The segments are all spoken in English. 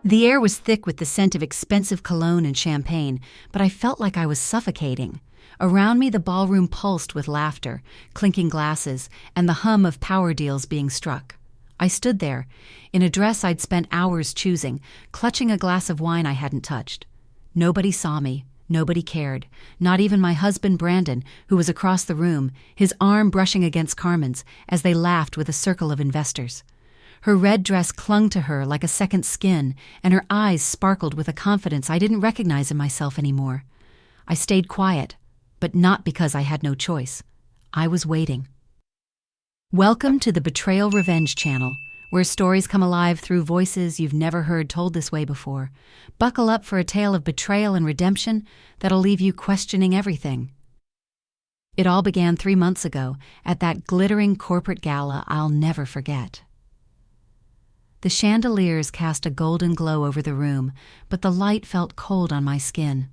The air was thick with the scent of expensive cologne and champagne, but I felt like I was suffocating. Around me, the ballroom pulsed with laughter, clinking glasses, and the hum of power deals being struck. I stood there, in a dress I'd spent hours choosing, clutching a glass of wine I hadn't touched. Nobody saw me. Nobody cared. Not even my husband Brandon, who was across the room, his arm brushing against Carmen's as they laughed with a circle of investors. Her red dress clung to her like a second skin, and her eyes sparkled with a confidence I didn't recognize in myself anymore. I stayed quiet, but not because I had no choice. I was waiting. Welcome to the Betrayal Revenge channel, where stories come alive through voices you've never heard told this way before. Buckle up for a tale of betrayal and redemption that'll leave you questioning everything. It all began 3 months ago at that glittering corporate gala I'll never forget. The chandeliers cast a golden glow over the room, but the light felt cold on my skin.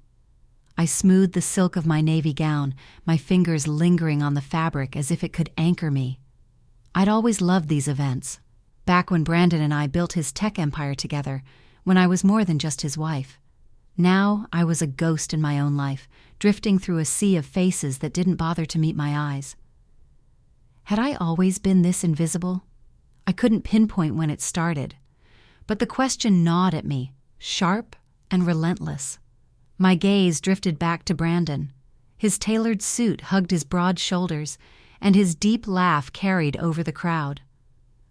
I smoothed the silk of my navy gown, my fingers lingering on the fabric as if it could anchor me. I'd always loved these events, back when Brandon and I built his tech empire together, when I was more than just his wife. Now I was a ghost in my own life, drifting through a sea of faces that didn't bother to meet my eyes. Had I always been this invisible? I couldn't pinpoint when it started, but the question gnawed at me, sharp and relentless. My gaze drifted back to Brandon. His tailored suit hugged his broad shoulders, and his deep laugh carried over the crowd.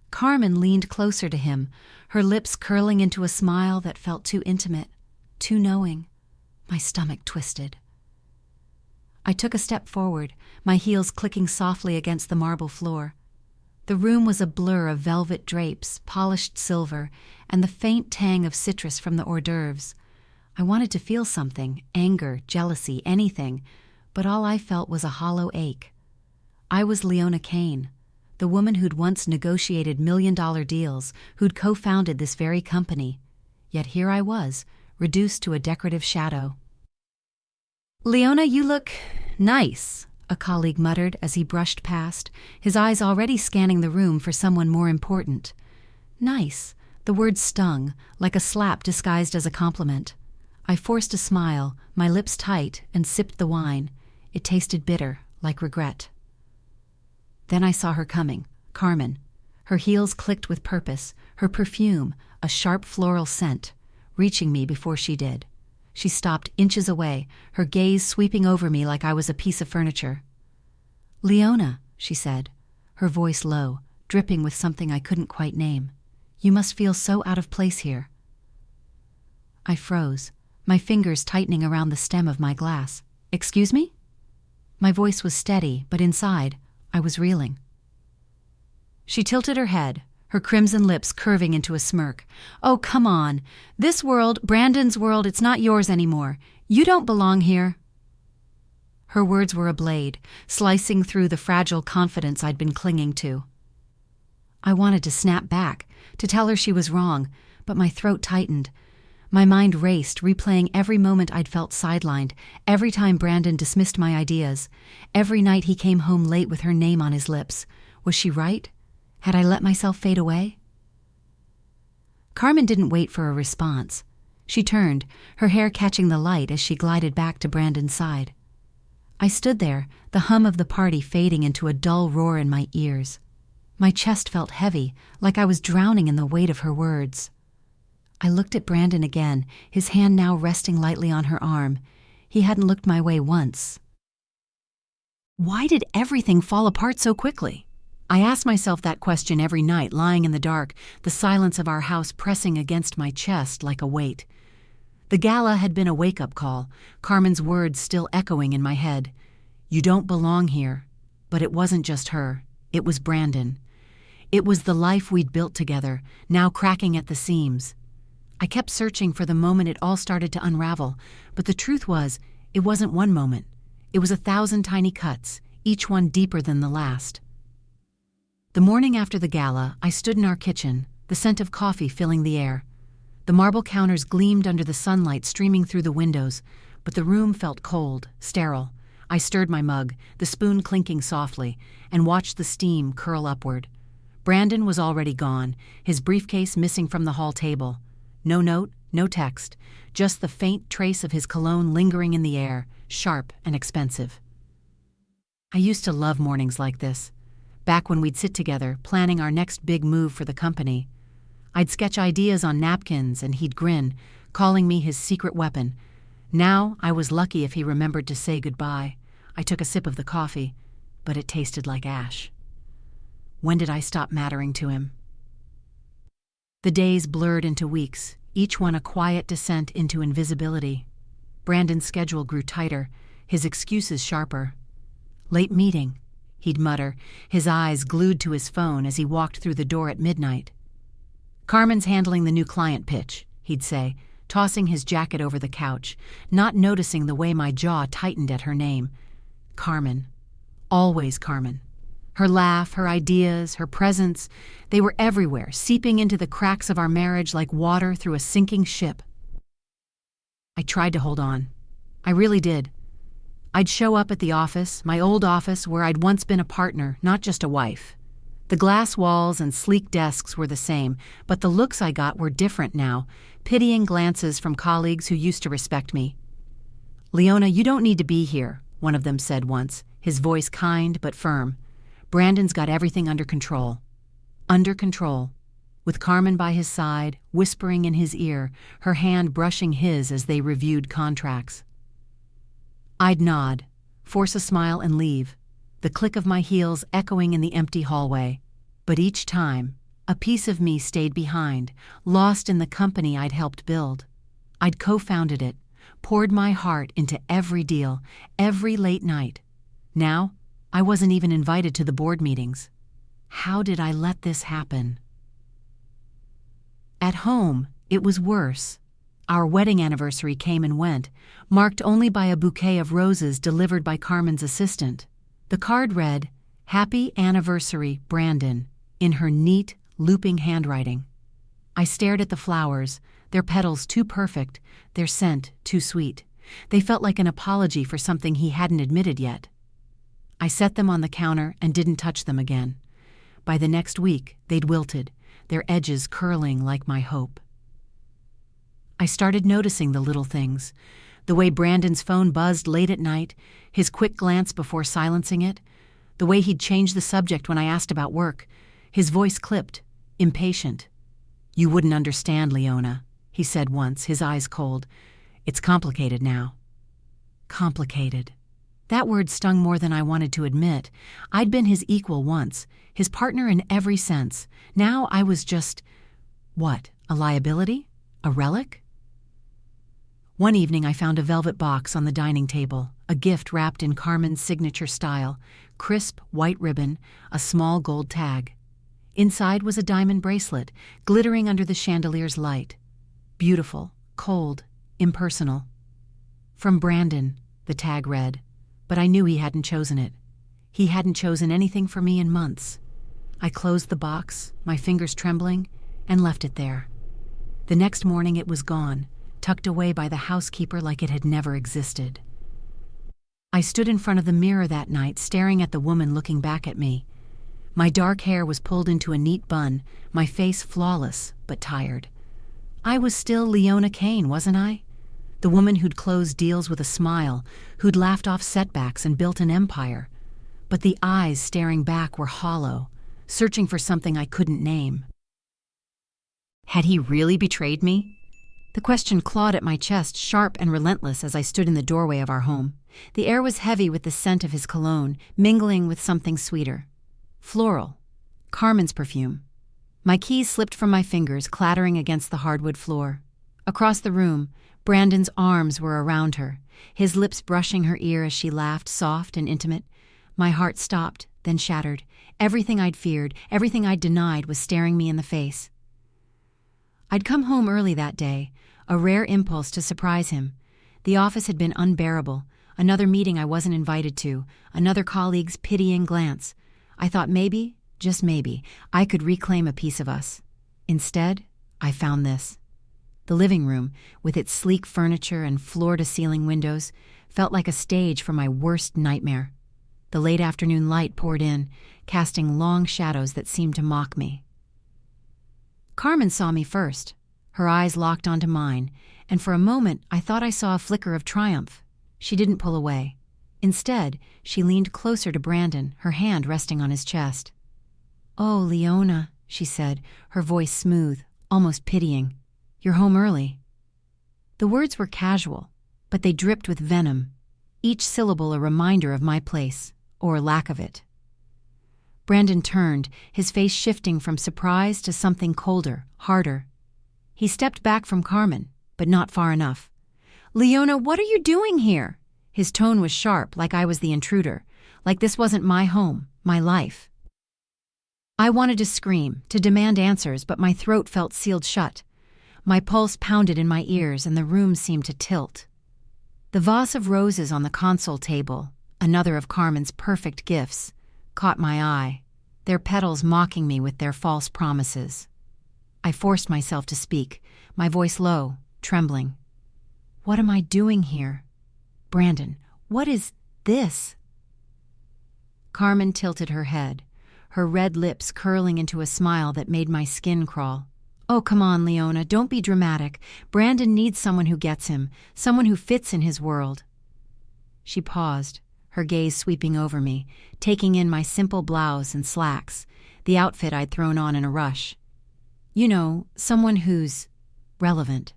Carmen leaned closer to him, her lips curling into a smile that felt too intimate, too knowing. My stomach twisted. I took a step forward, my heels clicking softly against the marble floor. The room was a blur of velvet drapes, polished silver, and the faint tang of citrus from the hors d'oeuvres. I wanted to feel something, anger, jealousy, anything, but all I felt was a hollow ache. I was Leona Kane, the woman who'd once negotiated million-dollar deals, who'd co-founded this very company. Yet here I was, reduced to a decorative shadow. "Leona, you look nice," a colleague muttered as he brushed past, his eyes already scanning the room for someone more important. Nice. The word stung, like a slap disguised as a compliment. I forced a smile, my lips tight, and sipped the wine. It tasted bitter, like regret. Then I saw her coming, Carmen. Her heels clicked with purpose, her perfume, a sharp floral scent, reaching me before she did. She stopped inches away, her gaze sweeping over me like I was a piece of furniture. "Leona," she said, her voice low, dripping with something I couldn't quite name. "You must feel so out of place here." I froze, my fingers tightening around the stem of my glass. "Excuse me?" My voice was steady, but inside, I was reeling. She tilted her head, her crimson lips curving into a smirk. "Oh, come on. This world, Brandon's world, it's not yours anymore. You don't belong here." Her words were a blade, slicing through the fragile confidence I'd been clinging to. I wanted to snap back, to tell her she was wrong, but my throat tightened. My mind raced, replaying every moment I'd felt sidelined, every time Brandon dismissed my ideas, every night he came home late with her name on his lips. Was she right? Had I let myself fade away? Carmen didn't wait for a response. She turned, her hair catching the light as she glided back to Brandon's side. I stood there, the hum of the party fading into a dull roar in my ears. My chest felt heavy, like I was drowning in the weight of her words. I looked at Brandon again, his hand now resting lightly on her arm. He hadn't looked my way once. Why did everything fall apart so quickly? I asked myself that question every night, lying in the dark, the silence of our house pressing against my chest like a weight. The gala had been a wake-up call, Carmen's words still echoing in my head. "You don't belong here." But it wasn't just her. It was Brandon. It was the life we'd built together, now cracking at the seams. I kept searching for the moment it all started to unravel, but the truth was, it wasn't one moment. It was 1,000 tiny cuts, each one deeper than the last. The morning after the gala, I stood in our kitchen, the scent of coffee filling the air. The marble counters gleamed under the sunlight streaming through the windows, but the room felt cold, sterile. I stirred my mug, the spoon clinking softly, and watched the steam curl upward. Brandon was already gone, his briefcase missing from the hall table. No note, no text, just the faint trace of his cologne lingering in the air, sharp and expensive. I used to love mornings like this. Back when we'd sit together, planning our next big move for the company. I'd sketch ideas on napkins and he'd grin, calling me his secret weapon. Now I was lucky if he remembered to say goodbye. I took a sip of the coffee, but it tasted like ash. When did I stop mattering to him? The days blurred into weeks, each one a quiet descent into invisibility. Brandon's schedule grew tighter, his excuses sharper. Late meeting, he'd mutter, his eyes glued to his phone as he walked through the door at midnight. Carmen's handling the new client pitch, he'd say, tossing his jacket over the couch, not noticing the way my jaw tightened at her name. Carmen. Always Carmen. Her laugh, her ideas, her presence, they were everywhere, seeping into the cracks of our marriage like water through a sinking ship. I tried to hold on. I really did. I'd show up at the office, my old office where I'd once been a partner, not just a wife. The glass walls and sleek desks were the same, but the looks I got were different now, pitying glances from colleagues who used to respect me. "Leona, you don't need to be here," one of them said once, his voice kind but firm. "Brandon's got everything under control." Under control. With Carmen by his side, whispering in his ear, her hand brushing his as they reviewed contracts. I'd nod, force a smile and leave, the click of my heels echoing in the empty hallway. But each time, a piece of me stayed behind, lost in the company I'd helped build. I'd co-founded it, poured my heart into every deal, every late night. Now, I wasn't even invited to the board meetings. How did I let this happen? At home, it was worse. Our wedding anniversary came and went, marked only by a bouquet of roses delivered by Carmen's assistant. The card read, "Happy Anniversary, Brandon," in her neat, looping handwriting. I stared at the flowers, their petals too perfect, their scent too sweet. They felt like an apology for something he hadn't admitted yet. I set them on the counter and didn't touch them again. By the next week, they'd wilted, their edges curling like my hope. I started noticing the little things, the way Brandon's phone buzzed late at night, his quick glance before silencing it, the way he'd change the subject when I asked about work, his voice clipped, impatient. "You wouldn't understand, Leona," he said once, his eyes cold. "It's complicated now." Complicated. That word stung more than I wanted to admit. I'd been his equal once, his partner in every sense. Now I was just, what, a liability? A relic? One evening I found a velvet box on the dining table, a gift wrapped in Carmen's signature style, crisp white ribbon, a small gold tag. Inside was a diamond bracelet, glittering under the chandelier's light. Beautiful, cold, impersonal. "From Brandon," the tag read, but I knew he hadn't chosen it. He hadn't chosen anything for me in months. I closed the box, my fingers trembling, and left it there. The next morning it was gone, tucked away by the housekeeper like it had never existed. I stood in front of the mirror that night, staring at the woman looking back at me. My dark hair was pulled into a neat bun, my face flawless but tired. I was still Leona Kane, wasn't I? The woman who'd closed deals with a smile, who'd laughed off setbacks and built an empire. But the eyes staring back were hollow, searching for something I couldn't name. Had he really betrayed me? The question clawed at my chest, sharp and relentless, as I stood in the doorway of our home. The air was heavy with the scent of his cologne, mingling with something sweeter. Floral. Carmen's perfume. My keys slipped from my fingers, clattering against the hardwood floor. Across the room, Brandon's arms were around her, his lips brushing her ear as she laughed, soft and intimate. My heart stopped, then shattered. Everything I'd feared, everything I'd denied was staring me in the face. I'd come home early that day, a rare impulse to surprise him. The office had been unbearable, another meeting I wasn't invited to, another colleague's pitying glance. I thought maybe, just maybe, I could reclaim a piece of us. Instead, I found this. The living room, with its sleek furniture and floor-to-ceiling windows, felt like a stage for my worst nightmare. The late afternoon light poured in, casting long shadows that seemed to mock me. Carmen saw me first. Her eyes locked onto mine, and for a moment I thought I saw a flicker of triumph. She didn't pull away. Instead, she leaned closer to Brandon, her hand resting on his chest. "Oh, Leona," she said, her voice smooth, almost pitying. "You're home early." The words were casual, but they dripped with venom, each syllable a reminder of my place, or lack of it. Brandon turned, his face shifting from surprise to something colder, harder. He stepped back from Carmen, but not far enough. "Leona, what are you doing here?" His tone was sharp, like I was the intruder, like this wasn't my home, my life. I wanted to scream, to demand answers, but my throat felt sealed shut. My pulse pounded in my ears and the room seemed to tilt. The vase of roses on the console table, another of Carmen's perfect gifts, caught my eye, their petals mocking me with their false promises. I forced myself to speak, my voice low, trembling. "What am I doing here? Brandon, what is this?" Carmen tilted her head, her red lips curling into a smile that made my skin crawl. "Oh, come on, Leona, don't be dramatic. Brandon needs someone who gets him, someone who fits in his world." She paused, her gaze sweeping over me, taking in my simple blouse and slacks, the outfit I'd thrown on in a rush. "You know, someone who's relevant."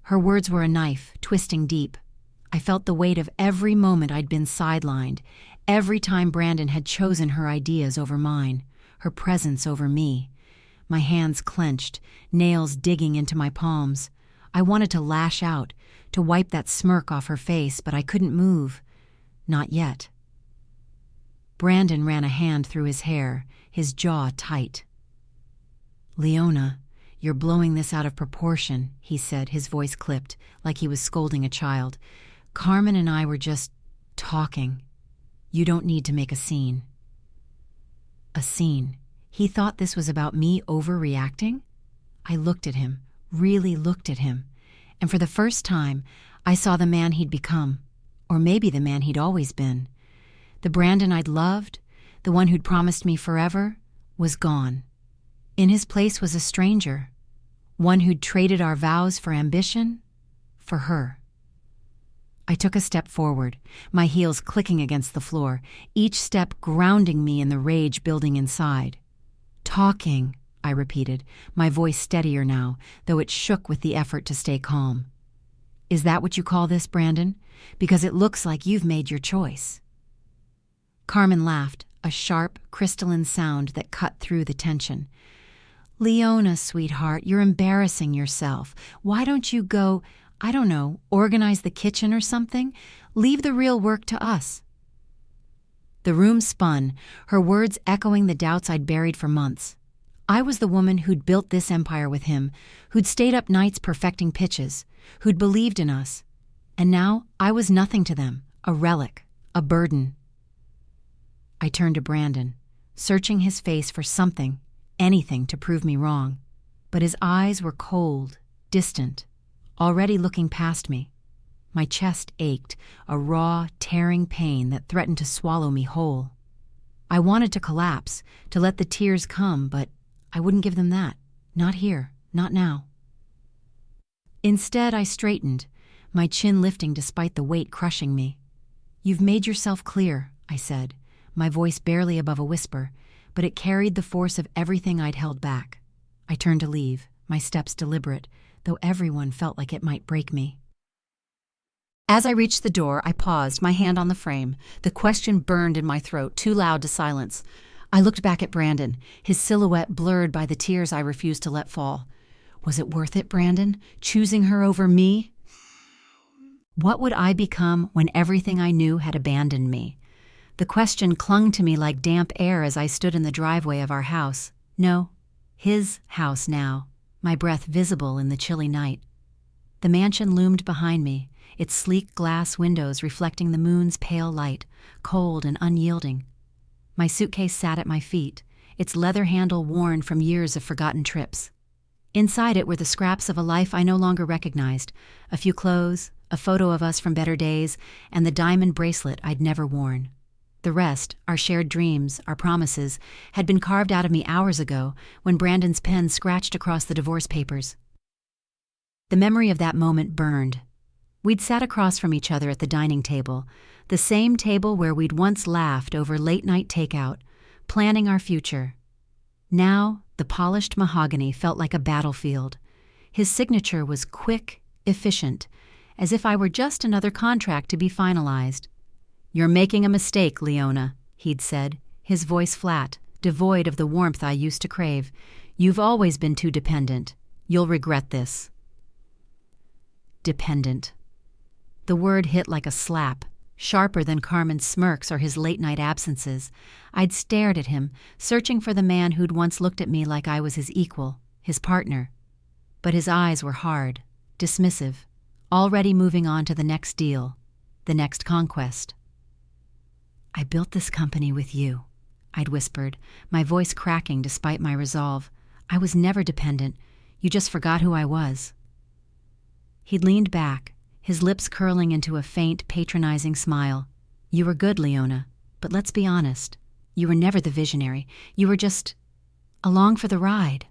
Her words were a knife, twisting deep. I felt the weight of every moment I'd been sidelined, every time Brandon had chosen her ideas over mine, her presence over me. My hands clenched, nails digging into my palms. I wanted to lash out, to wipe that smirk off her face, but I couldn't move. Not yet. Brandon ran a hand through his hair, his jaw tight. "Leona, you're blowing this out of proportion," he said, his voice clipped, like he was scolding a child. "Carmen and I were just talking. You don't need to make a scene." A scene. He thought this was about me overreacting? I looked at him, really looked at him, and for the first time, I saw the man he'd become, or maybe the man he'd always been. The Brandon I'd loved, the one who'd promised me forever, was gone. In his place was a stranger, one who'd traded our vows for ambition, for her. I took a step forward, my heels clicking against the floor, each step grounding me in the rage building inside. "Talking," I repeated, my voice steadier now, though it shook with the effort to stay calm. "Is that what you call this, Brandon? Because it looks like you've made your choice." Carmen laughed, a sharp, crystalline sound that cut through the tension. "Leona, sweetheart, you're embarrassing yourself. Why don't you go, I don't know, organize the kitchen or something? Leave the real work to us." The room spun, her words echoing the doubts I'd buried for months. I was the woman who'd built this empire with him, who'd stayed up nights perfecting pitches, who'd believed in us. And now I was nothing to them, a relic, a burden. I turned to Brandon, searching his face for something, anything to prove me wrong. But his eyes were cold, distant, already looking past me. My chest ached, a raw, tearing pain that threatened to swallow me whole. I wanted to collapse, to let the tears come, but I wouldn't give them that. Not here, not now. Instead, I straightened, my chin lifting despite the weight crushing me. "You've made yourself clear," I said, my voice barely above a whisper, but it carried the force of everything I'd held back. I turned to leave, my steps deliberate, though everyone felt like it might break me. As I reached the door, I paused, my hand on the frame. The question burned in my throat, too loud to silence. I looked back at Brandon, his silhouette blurred by the tears I refused to let fall. Was it worth it, Brandon? Choosing her over me? What would I become when everything I knew had abandoned me? The question clung to me like damp air as I stood in the driveway of our house. No, his house now, my breath visible in the chilly night. The mansion loomed behind me, its sleek glass windows reflecting the moon's pale light, cold and unyielding. My suitcase sat at my feet, its leather handle worn from years of forgotten trips. Inside it were the scraps of a life I no longer recognized, a few clothes, a photo of us from better days, and the diamond bracelet I'd never worn. The rest, our shared dreams, our promises, had been carved out of me hours ago when Brandon's pen scratched across the divorce papers. The memory of that moment burned. We'd sat across from each other at the dining table, the same table where we'd once laughed over late-night takeout, planning our future. Now, the polished mahogany felt like a battlefield. His signature was quick, efficient, as if I were just another contract to be finalized. "You're making a mistake, Leona," he'd said, his voice flat, devoid of the warmth I used to crave. "You've always been too dependent. You'll regret this." Dependent. The word hit like a slap, sharper than Carmen's smirks or his late-night absences. I'd stared at him, searching for the man who'd once looked at me like I was his equal, his partner. But his eyes were hard, dismissive, already moving on to the next deal, the next conquest. "I built this company with you," I'd whispered, my voice cracking despite my resolve. "I was never dependent. You just forgot who I was." He'd leaned back, his lips curling into a faint, patronizing smile. "You were good, Leona, but let's be honest. You were never the visionary. You were just along for the ride."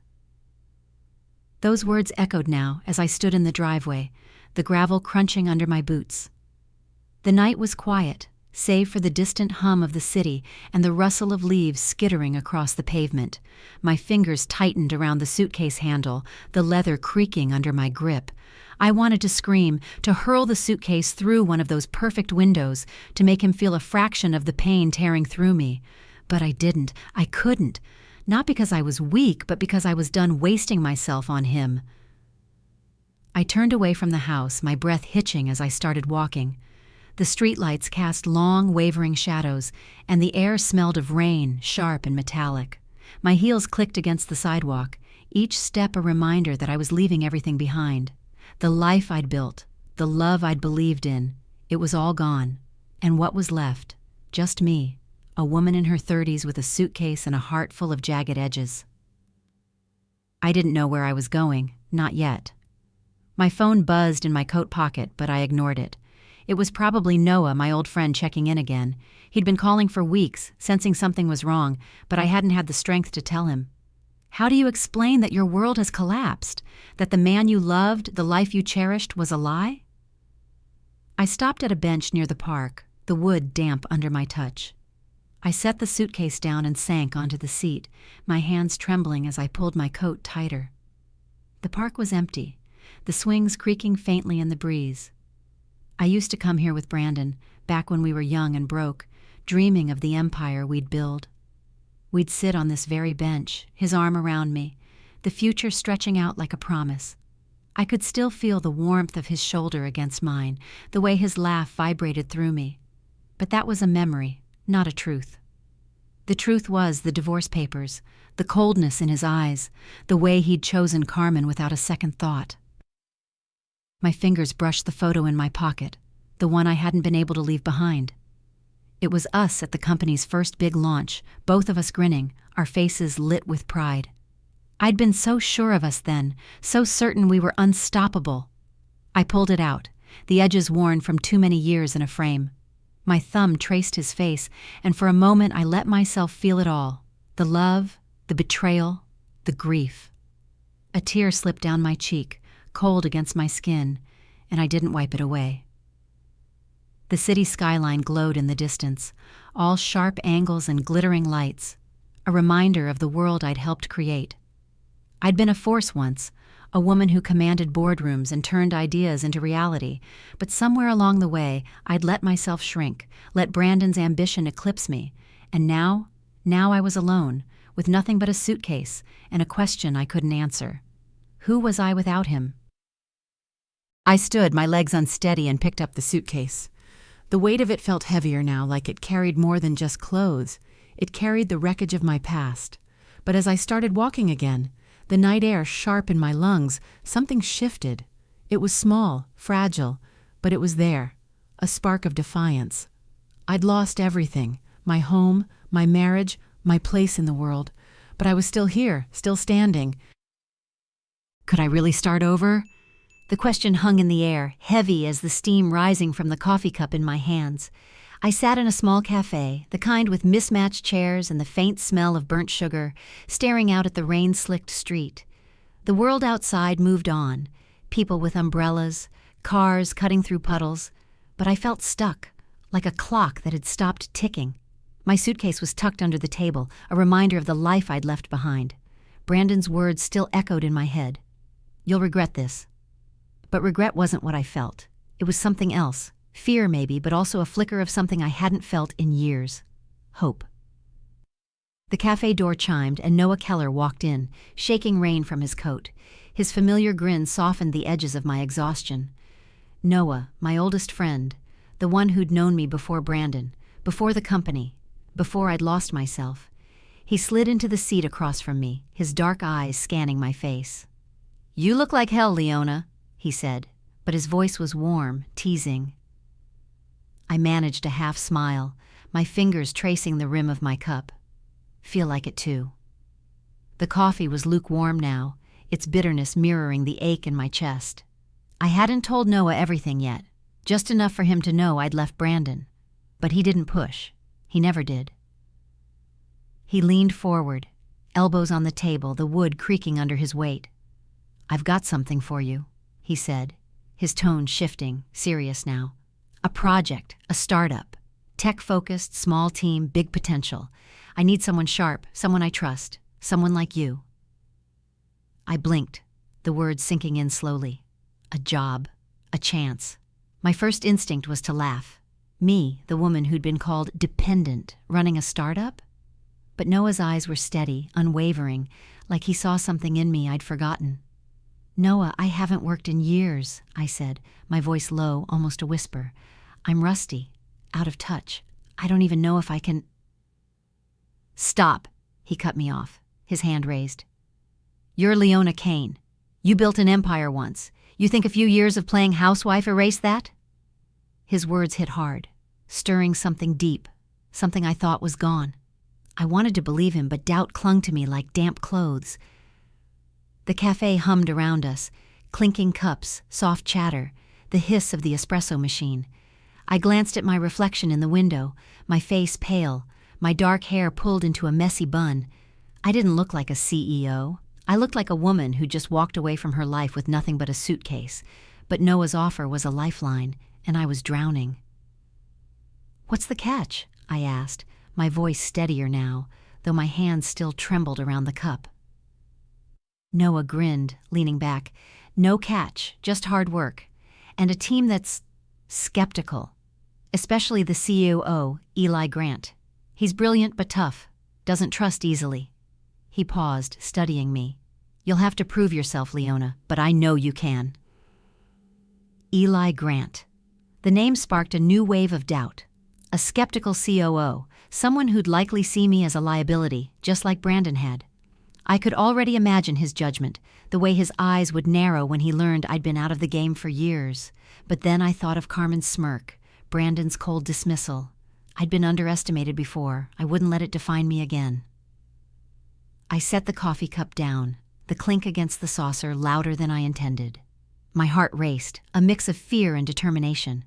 Those words echoed now as I stood in the driveway, the gravel crunching under my boots. The night was quiet, save for the distant hum of the city and the rustle of leaves skittering across the pavement. My fingers tightened around the suitcase handle, the leather creaking under my grip. I wanted to scream, to hurl the suitcase through one of those perfect windows, to make him feel a fraction of the pain tearing through me. But I didn't. I couldn't. Not because I was weak, but because I was done wasting myself on him. I turned away from the house, my breath hitching as I started walking. The streetlights cast long, wavering shadows, and the air smelled of rain, sharp and metallic. My heels clicked against the sidewalk, each step a reminder that I was leaving everything behind. The life I'd built, the love I'd believed in, it was all gone. And what was left? Just me, a woman in her 30s with a suitcase and a heart full of jagged edges. I didn't know where I was going, not yet. My phone buzzed in my coat pocket, but I ignored it. It was probably Noah, my old friend, checking in again. He'd been calling for weeks, sensing something was wrong, but I hadn't had the strength to tell him. How do you explain that your world has collapsed? That the man you loved, the life you cherished, was a lie? I stopped at a bench near the park, the wood damp under my touch. I set the suitcase down and sank onto the seat, my hands trembling as I pulled my coat tighter. The park was empty, the swings creaking faintly in the breeze. I used to come here with Brandon, back when we were young and broke, dreaming of the empire we'd build. We'd sit on this very bench, his arm around me, the future stretching out like a promise. I could still feel the warmth of his shoulder against mine, the way his laugh vibrated through me. But that was a memory, not a truth. The truth was the divorce papers, the coldness in his eyes, the way he'd chosen Carmen without a second thought. My fingers brushed the photo in my pocket, the one I hadn't been able to leave behind. It was us at the company's first big launch, both of us grinning, our faces lit with pride. I'd been so sure of us then, so certain we were unstoppable. I pulled it out, the edges worn from too many years in a frame. My thumb traced his face, and for a moment I let myself feel it all, the love, the betrayal, the grief. A tear slipped down my cheek, cold against my skin, and I didn't wipe it away. The city skyline glowed in the distance, all sharp angles and glittering lights, a reminder of the world I'd helped create. I'd been a force once, a woman who commanded boardrooms and turned ideas into reality, but somewhere along the way I'd let myself shrink, let Brandon's ambition eclipse me, and now I was alone, with nothing but a suitcase and a question I couldn't answer. Who was I without him? I stood, my legs unsteady, and picked up the suitcase. The weight of it felt heavier now, like it carried more than just clothes. It carried the wreckage of my past. But as I started walking again, the night air sharp in my lungs, something shifted. It was small, fragile, but it was there, a spark of defiance. I'd lost everything, my home, my marriage, my place in the world, but I was still here, still standing. Could I really start over? The question hung in the air, heavy as the steam rising from the coffee cup in my hands. I sat in a small cafe, the kind with mismatched chairs and the faint smell of burnt sugar, staring out at the rain-slicked street. The world outside moved on, people with umbrellas, cars cutting through puddles, but I felt stuck, like a clock that had stopped ticking. My suitcase was tucked under the table, a reminder of the life I'd left behind. Brandon's words still echoed in my head. "You'll regret this." But regret wasn't what I felt. It was something else. Fear maybe, but also a flicker of something I hadn't felt in years. Hope. The cafe door chimed and Noah Keller walked in, shaking rain from his coat. His familiar grin softened the edges of my exhaustion. Noah, my oldest friend, the one who'd known me before Brandon, before the company, before I'd lost myself. He slid into the seat across from me, his dark eyes scanning my face. "You look like hell, Leona," he said, but his voice was warm, teasing. I managed a half smile, my fingers tracing the rim of my cup. Feel like it too. The coffee was lukewarm now, its bitterness mirroring the ache in my chest. I hadn't told Noah everything yet, just enough for him to know I'd left Brandon. But he didn't push. He never did. He leaned forward, elbows on the table, the wood creaking under his weight. "I've got something for you," he said, his tone shifting, serious now. "A project, a startup. Tech-focused, small team, big potential. I need someone sharp, someone I trust, someone like you." I blinked, the words sinking in slowly. A job, a chance. My first instinct was to laugh. Me, the woman who'd been called dependent, running a startup? But Noah's eyes were steady, unwavering, like he saw something in me I'd forgotten. "Noah, I haven't worked in years," I said, my voice low, almost a whisper. "I'm rusty, out of touch. I don't even know if I can—" "Stop," he cut me off, his hand raised. "You're Leona Kane. You built an empire once. You think a few years of playing housewife erased that?" His words hit hard, stirring something deep, something I thought was gone. I wanted to believe him, but doubt clung to me like damp clothes. The cafe hummed around us, clinking cups, soft chatter, the hiss of the espresso machine. I glanced at my reflection in the window, my face pale, my dark hair pulled into a messy bun. I didn't look like a CEO. I looked like a woman who just walked away from her life with nothing but a suitcase. But Noah's offer was a lifeline, and I was drowning. "What's the catch?" I asked, my voice steadier now, though my hands still trembled around the cup. Noah grinned, leaning back. "No catch, just hard work. And a team that's skeptical, especially the COO, Eli Grant. He's brilliant but tough, doesn't trust easily." He paused, studying me. "You'll have to prove yourself, Leona, but I know you can." Eli Grant. The name sparked a new wave of doubt. A skeptical COO, someone who'd likely see me as a liability, just like Brandon had. I could already imagine his judgment, the way his eyes would narrow when he learned I'd been out of the game for years. But then I thought of Carmen's smirk, Brandon's cold dismissal. I'd been underestimated before. I wouldn't let it define me again. I set the coffee cup down, the clink against the saucer louder than I intended. My heart raced, a mix of fear and determination.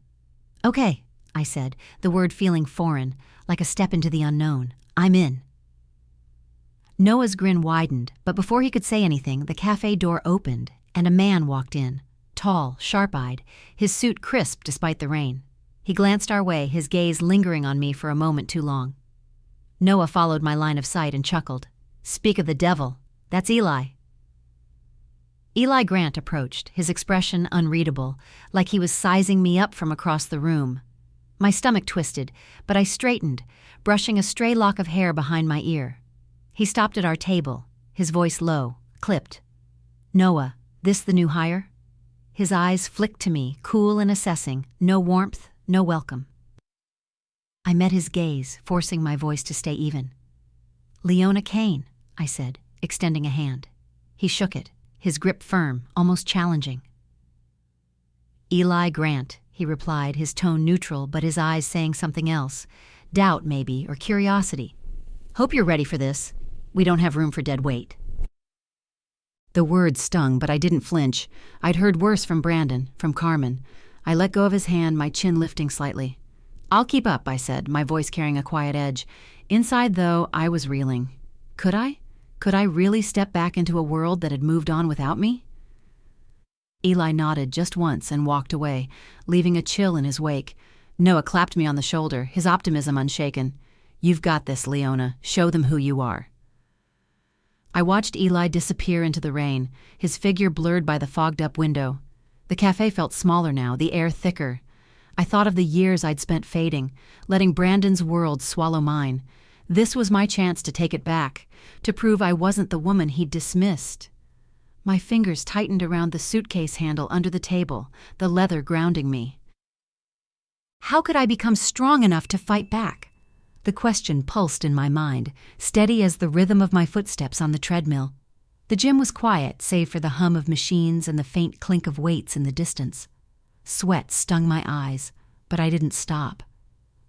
"Okay," I said, the word feeling foreign, like a step into the unknown. "I'm in." Noah's grin widened, but before he could say anything, the cafe door opened, and a man walked in, tall, sharp-eyed, his suit crisp despite the rain. He glanced our way, his gaze lingering on me for a moment too long. Noah followed my line of sight and chuckled. "Speak of the devil, that's Eli." Eli Grant approached, his expression unreadable, like he was sizing me up from across the room. My stomach twisted, but I straightened, brushing a stray lock of hair behind my ear. He stopped at our table, his voice low, clipped. "Noah, this the new hire?" His eyes flicked to me, cool and assessing, no warmth, no welcome. I met his gaze, forcing my voice to stay even. "Leona Kane," I said, extending a hand. He shook it, his grip firm, almost challenging. "Eli Grant," he replied, his tone neutral but his eyes saying something else. Doubt, maybe, or curiosity. "Hope you're ready for this. We don't have room for dead weight." The words stung, but I didn't flinch. I'd heard worse from Brandon, from Carmen. I let go of his hand, my chin lifting slightly. I'll keep up, I said, my voice carrying a quiet edge. Inside, though, I was reeling. Could I? Could I really step back into a world that had moved on without me? Eli nodded just once and walked away, leaving a chill in his wake. Noah clapped me on the shoulder, his optimism unshaken. You've got this, Leona. Show them who you are. I watched Eli disappear into the rain, his figure blurred by the fogged-up window. The cafe felt smaller now, the air thicker. I thought of the years I'd spent fading, letting Brandon's world swallow mine. This was my chance to take it back, to prove I wasn't the woman he'd dismissed. My fingers tightened around the suitcase handle under the table, the leather grounding me. How could I become strong enough to fight back? The question pulsed in my mind, steady as the rhythm of my footsteps on the treadmill. The gym was quiet, save for the hum of machines and the faint clink of weights in the distance. Sweat stung my eyes, but I didn't stop.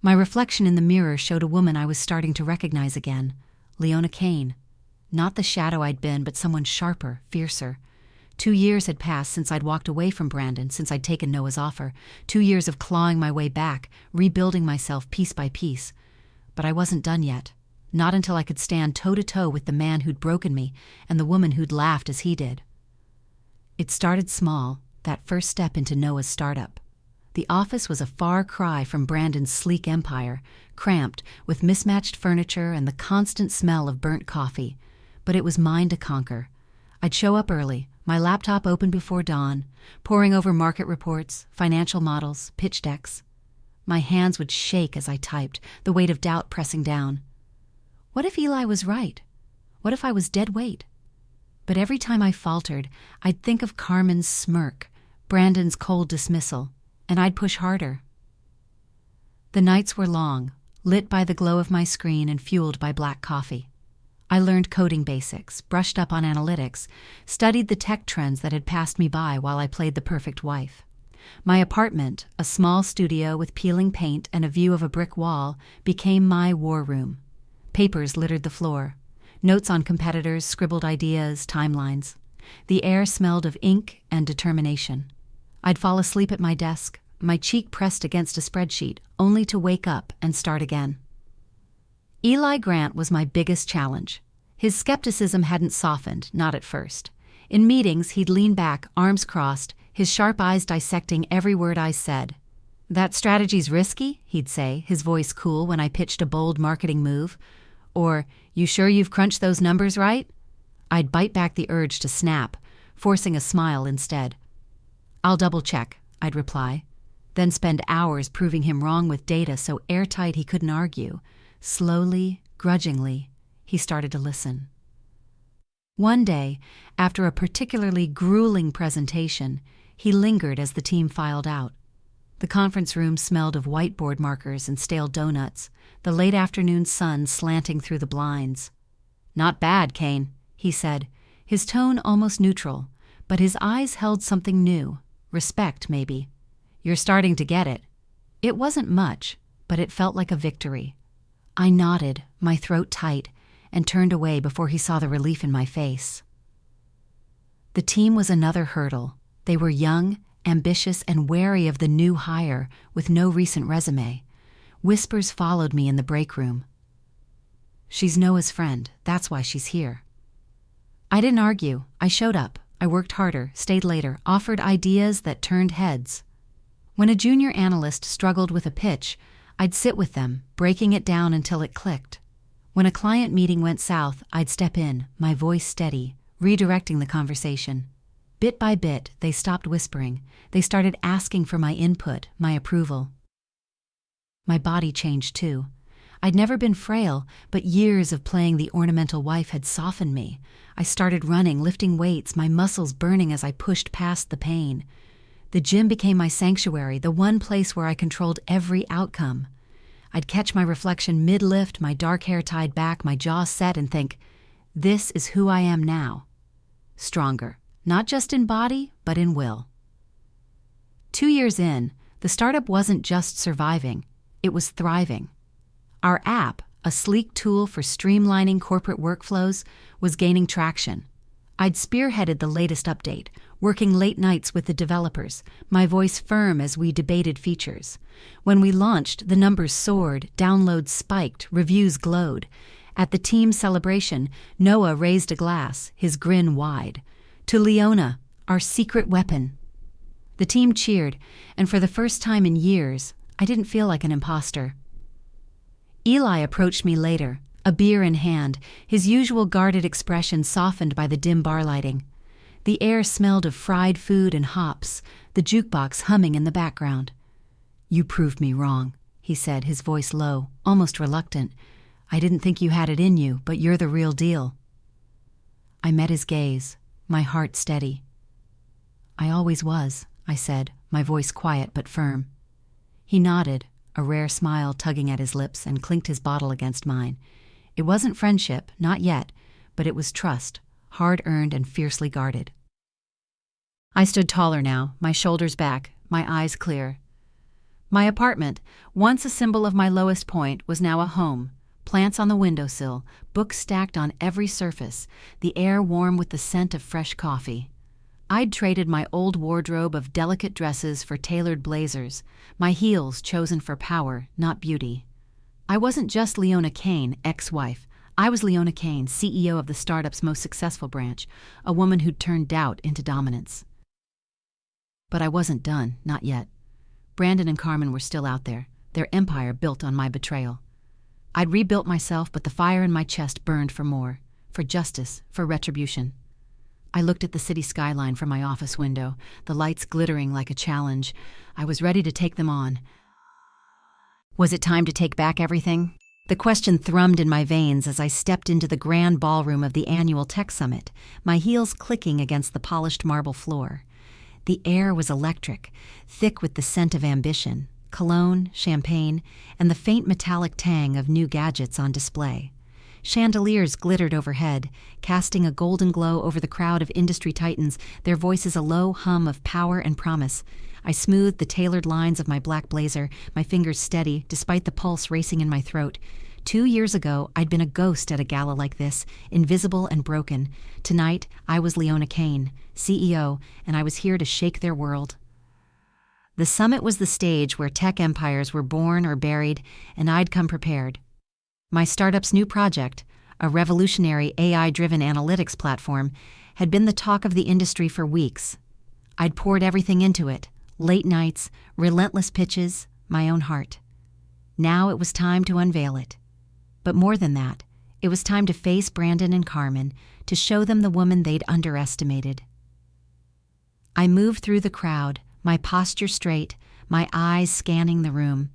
My reflection in the mirror showed a woman I was starting to recognize again, Leona Kane. Not the shadow I'd been, but someone sharper, fiercer. 2 years had passed since I'd walked away from Brandon, since I'd taken Noah's offer. 2 years of clawing my way back, rebuilding myself piece by piece. But I wasn't done yet. Not until I could stand toe-to-toe with the man who'd broken me and the woman who'd laughed as he did. It started small, that first step into Noah's startup. The office was a far cry from Brandon's sleek empire, cramped with mismatched furniture and the constant smell of burnt coffee. But it was mine to conquer. I'd show up early, my laptop open before dawn, poring over market reports, financial models, pitch decks. My hands would shake as I typed, the weight of doubt pressing down. What if Eli was right? What if I was dead weight? But every time I faltered, I'd think of Carmen's smirk, Brandon's cold dismissal, and I'd push harder. The nights were long, lit by the glow of my screen and fueled by black coffee. I learned coding basics, brushed up on analytics, studied the tech trends that had passed me by while I played the perfect wife. My apartment, a small studio with peeling paint and a view of a brick wall, became my war room. Papers littered the floor. Notes on competitors, scribbled ideas, timelines. The air smelled of ink and determination. I'd fall asleep at my desk, my cheek pressed against a spreadsheet, only to wake up and start again. Eli Grant was my biggest challenge. His skepticism hadn't softened, not at first. In meetings, he'd lean back, arms crossed, his sharp eyes dissecting every word I said. That strategy's risky, he'd say, his voice cool when I pitched a bold marketing move. Or, you sure you've crunched those numbers right? I'd bite back the urge to snap, forcing a smile instead. I'll double check, I'd reply, then spend hours proving him wrong with data so airtight he couldn't argue. Slowly, grudgingly, he started to listen. One day, after a particularly grueling presentation, he lingered as the team filed out. The conference room smelled of whiteboard markers and stale donuts, the late afternoon sun slanting through the blinds. Not bad, Kane, he said, his tone almost neutral, but his eyes held something new, respect maybe. You're starting to get it. It wasn't much, but it felt like a victory. I nodded, my throat tight, and turned away before he saw the relief in my face. The team was another hurdle. They were young, ambitious, and wary of the new hire with no recent resume. Whispers followed me in the break room. She's Noah's friend. That's why she's here. I didn't argue. I showed up. I worked harder, stayed later, offered ideas that turned heads. When a junior analyst struggled with a pitch, I'd sit with them, breaking it down until it clicked. When a client meeting went south, I'd step in, my voice steady, redirecting the conversation. Bit by bit, they stopped whispering. They started asking for my input, my approval. My body changed too. I'd never been frail, but years of playing the ornamental wife had softened me. I started running, lifting weights, my muscles burning as I pushed past the pain. The gym became my sanctuary, the one place where I controlled every outcome. I'd catch my reflection mid-lift, my dark hair tied back, my jaw set, and think, this is who I am now. Stronger, not just in body, but in will. 2 years in, the startup wasn't just surviving, it was thriving. Our app, a sleek tool for streamlining corporate workflows, was gaining traction. I'd spearheaded the latest update, working late nights with the developers, my voice firm as we debated features. When we launched, the numbers soared, downloads spiked, reviews glowed. At the team celebration, Noah raised a glass, his grin wide. To Leona, our secret weapon. The team cheered, and for the first time in years, I didn't feel like an imposter. Eli approached me later, a beer in hand, his usual guarded expression softened by the dim bar lighting. The air smelled of fried food and hops, the jukebox humming in the background. "You proved me wrong," he said, his voice low, almost reluctant. "I didn't think you had it in you, but you're the real deal." I met his gaze, my heart steady. "I always was," I said, my voice quiet but firm. He nodded, a rare smile tugging at his lips, and clinked his bottle against mine. It wasn't friendship, not yet, but it was trust, hard-earned and fiercely guarded. I stood taller now, my shoulders back, my eyes clear. My apartment, once a symbol of my lowest point, was now a home. Plants on the windowsill, books stacked on every surface, the air warm with the scent of fresh coffee. I'd traded my old wardrobe of delicate dresses for tailored blazers, my heels chosen for power, not beauty. I wasn't just Leona Kane, ex-wife. I was Leona Kane, CEO of the startup's most successful branch, a woman who'd turned doubt into dominance. But I wasn't done, not yet. Brandon and Carmen were still out there, their empire built on my betrayal. I'd rebuilt myself, but the fire in my chest burned for more, for justice, for retribution. I looked at the city skyline from my office window, the lights glittering like a challenge. I was ready to take them on. Was it time to take back everything? The question thrummed in my veins as I stepped into the grand ballroom of the annual tech summit, my heels clicking against the polished marble floor. The air was electric, thick with the scent of ambition, cologne, champagne, and the faint metallic tang of new gadgets on display. Chandeliers glittered overhead, casting a golden glow over the crowd of industry titans, their voices a low hum of power and promise. I smoothed the tailored lines of my black blazer, my fingers steady, despite the pulse racing in my throat. 2 years ago, I'd been a ghost at a gala like this, invisible and broken. Tonight, I was Leona Kane, CEO, and I was here to shake their world. The summit was the stage where tech empires were born or buried, and I'd come prepared. My startup's new project, a revolutionary AI-driven analytics platform, had been the talk of the industry for weeks. I'd poured everything into it, late nights, relentless pitches, my own heart. Now it was time to unveil it. But more than that, it was time to face Brandon and Carmen, to show them the woman they'd underestimated. I moved through the crowd, my posture straight, my eyes scanning the room.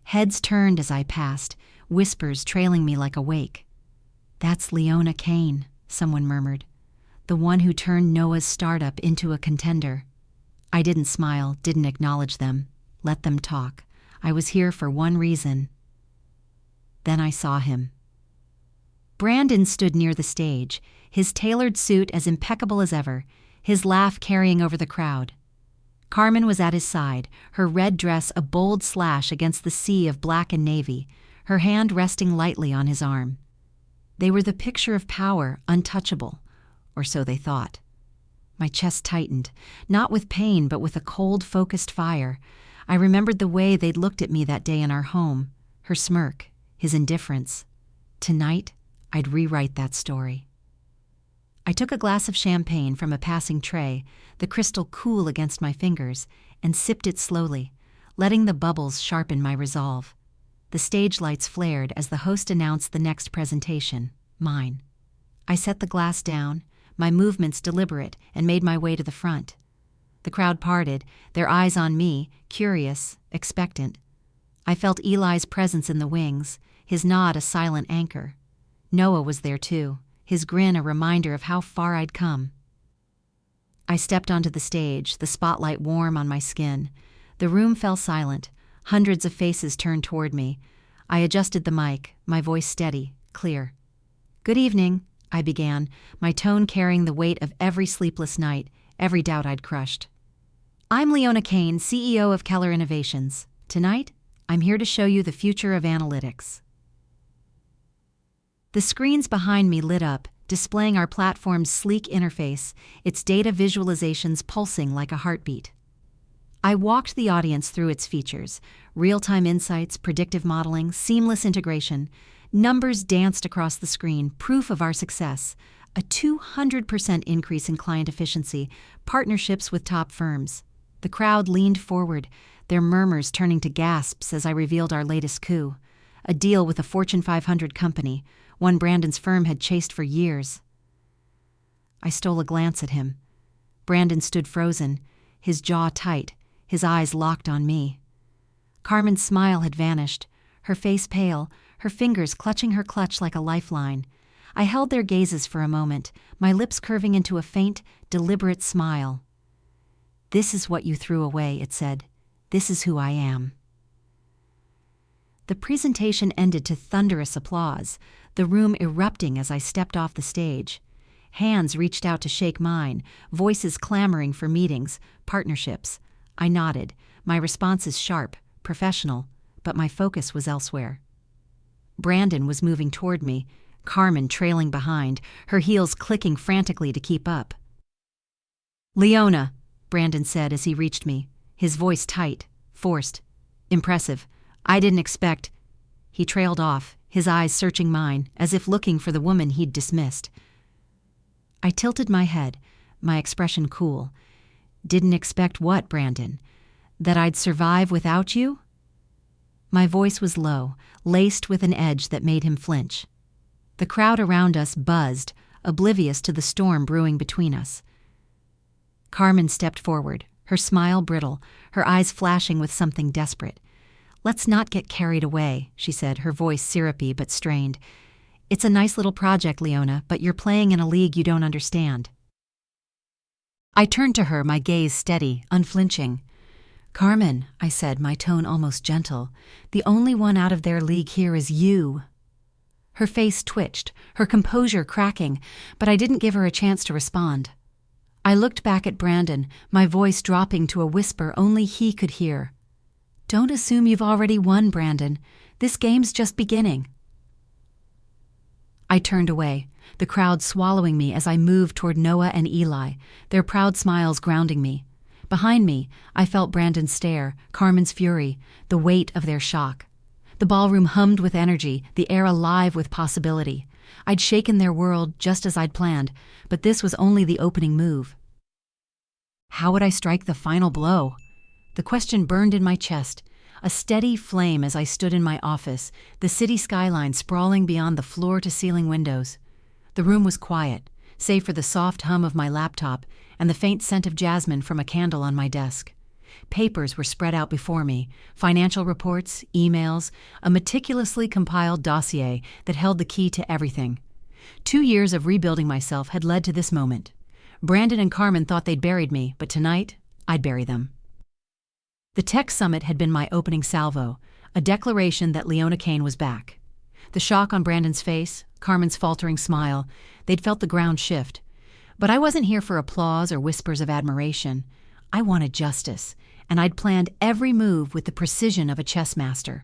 Heads turned as I passed, whispers trailing me like a wake. "That's Leona Kane," someone murmured. "The one who turned Noah's startup into a contender." I didn't smile, didn't acknowledge them. Let them talk. I was here for one reason. Then I saw him. Brandon stood near the stage, his tailored suit as impeccable as ever, his laugh carrying over the crowd. Carmen was at his side, her red dress a bold slash against the sea of black and navy, her hand resting lightly on his arm. They were the picture of power, untouchable, or so they thought. My chest tightened, not with pain but with a cold, focused fire. I remembered the way they'd looked at me that day in our home, her smirk, his indifference. Tonight, I'd rewrite that story. I took a glass of champagne from a passing tray, the crystal cool against my fingers, and sipped it slowly, letting the bubbles sharpen my resolve. The stage lights flared as the host announced the next presentation, mine. I set the glass down, my movements deliberate, and made my way to the front. The crowd parted, their eyes on me, curious, expectant. I felt Eli's presence in the wings, his nod a silent anchor. Noah was there too, his grin a reminder of how far I'd come. I stepped onto the stage, the spotlight warm on my skin. The room fell silent. Hundreds of faces turned toward me. I adjusted the mic, my voice steady, clear. "Good evening," I began, my tone carrying the weight of every sleepless night, every doubt I'd crushed. "I'm Leona Kane, CEO of Keller Innovations. Tonight, I'm here to show you the future of analytics." The screens behind me lit up, displaying our platform's sleek interface, its data visualizations pulsing like a heartbeat. I walked the audience through its features: real-time insights, predictive modeling, seamless integration. Numbers danced across the screen, proof of our success. A 200% increase in client efficiency, partnerships with top firms. The crowd leaned forward, their murmurs turning to gasps as I revealed our latest coup. A deal with a Fortune 500 company, one Brandon's firm had chased for years. I stole a glance at him. Brandon stood frozen, his jaw tight, his eyes locked on me. Carmen's smile had vanished, her face pale, her fingers clutching her clutch like a lifeline. I held their gazes for a moment, my lips curving into a faint, deliberate smile. "This is what you threw away," it said. "This is who I am." The presentation ended to thunderous applause, the room erupting as I stepped off the stage. Hands reached out to shake mine, voices clamoring for meetings, partnerships. I nodded, my responses sharp, professional, but my focus was elsewhere. Brandon was moving toward me, Carmen trailing behind, her heels clicking frantically to keep up. "Leona," Brandon said as he reached me, his voice tight, forced. "Impressive. I didn't expect—" He trailed off, his eyes searching mine, as if looking for the woman he'd dismissed. I tilted my head, my expression cool. "Didn't expect what, Brandon? That I'd survive without you?" My voice was low, laced with an edge that made him flinch. The crowd around us buzzed, oblivious to the storm brewing between us. Carmen stepped forward, her smile brittle, her eyes flashing with something desperate. "Let's not get carried away," she said, her voice syrupy but strained. "It's a nice little project, Leona, but you're playing in a league you don't understand." I turned to her, my gaze steady, unflinching. "Carmen," I said, my tone almost gentle, "the only one out of their league here is you." Her face twitched, her composure cracking, but I didn't give her a chance to respond. I looked back at Brandon, my voice dropping to a whisper only he could hear. "Don't assume you've already won, Brandon. This game's just beginning." I turned away, the crowd swallowing me as I moved toward Noah and Eli, their proud smiles grounding me. Behind me, I felt Brandon's stare, Carmen's fury, the weight of their shock. The ballroom hummed with energy, the air alive with possibility. I'd shaken their world just as I'd planned, but this was only the opening move. How would I strike the final blow? The question burned in my chest, a steady flame as I stood in my office, the city skyline sprawling beyond the floor-to-ceiling windows. The room was quiet, save for the soft hum of my laptop and the faint scent of jasmine from a candle on my desk. Papers were spread out before me, financial reports, emails, a meticulously compiled dossier that held the key to everything. 2 years of rebuilding myself had led to this moment. Brandon and Carmen thought they'd buried me, but tonight, I'd bury them. The tech summit had been my opening salvo, a declaration that Leona Kane was back. The shock on Brandon's face, Carmen's faltering smile, they'd felt the ground shift. But I wasn't here for applause or whispers of admiration. I wanted justice, and I'd planned every move with the precision of a chess master.